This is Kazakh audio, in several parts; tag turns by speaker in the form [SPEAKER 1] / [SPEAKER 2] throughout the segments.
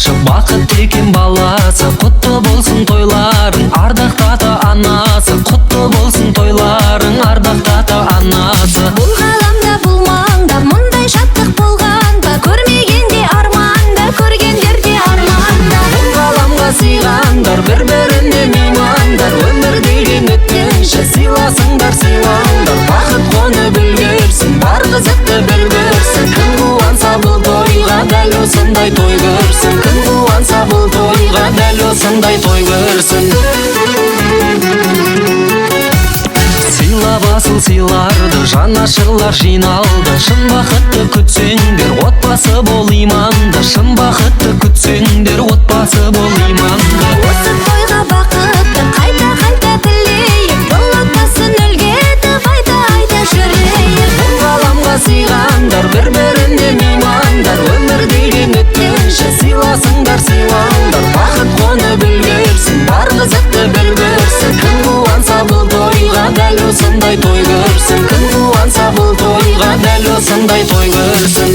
[SPEAKER 1] жолдошы, бақыт екен баласы. Құтты болсын тойларың, ардақты ата анасы. Құтты болсын тойларың, ардақты ата анасы.
[SPEAKER 2] Бұл ғаламда бұл маңда мұндай шаттық болғанда, көрмегенде арманда, көргендерде арманда.
[SPEAKER 1] Бұл ғаламға сыйғандар, бір-біріне меймандар. Өмір деген өткенше сыйласыңдар, сыйлаңдар. Бақыт қонып үлгерсін, бар қызықты бір көрсін. Кім қуанса бұл тойға, дәл осындай той көрсін. Кім қуанса бұл тойға, дәл осындай той көрсін. Сыйлап асыл сыйларды, жанашырлар жиналды. Шын бақытты күтсеңдер, отбасы бол иманды. Шын бақытты күтсеңдер, отбасы бол иманды.
[SPEAKER 2] Осы тойға бақытты қайта-қайта тілейік, бұл отбасын үлгі етіп айта-айта жүрейік.
[SPEAKER 1] Бұл ғаламға сыйғандар, бір-біріне меймандар. Өмір деген өткенше сыйласыңдар, сыйлаңдар. Бақыт қонып үлгерсін, бар қызықты бір көрсін. Кім қуанса бұл тойға, дәл осындай той көрсін. Кім қуанса бұл тойға, дәл осындай той көрсін.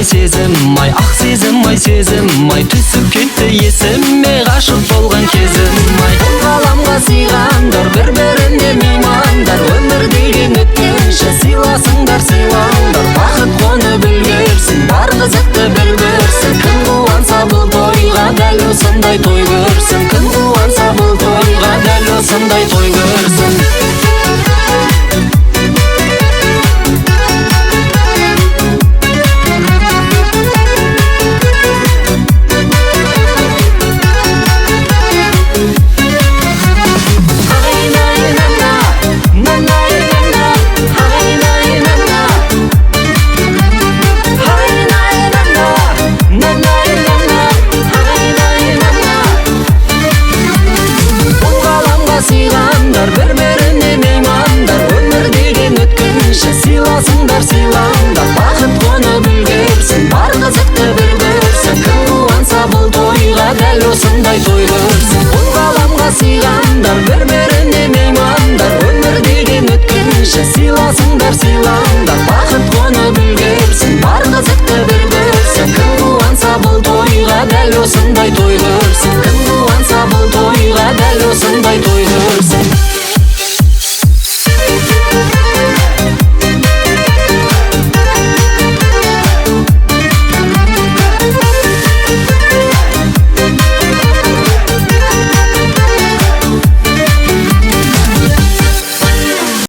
[SPEAKER 1] Сезім ай, ақ сезім ай, сезім ай, түсіп кетті есіме ғашық болған кезім ай. Бұл ғаламға сыйғандар, бір-біріне меймандар. Өмір деген өткенше сыйласыңдар, сыйлаңдар. Бақыт қонып үлгерсін, бар қызықты бір көрсін. Кім қуанса бұл тойға, дәл осындай той көрсін. Кім қуанса бұл тойға, дәл осындай той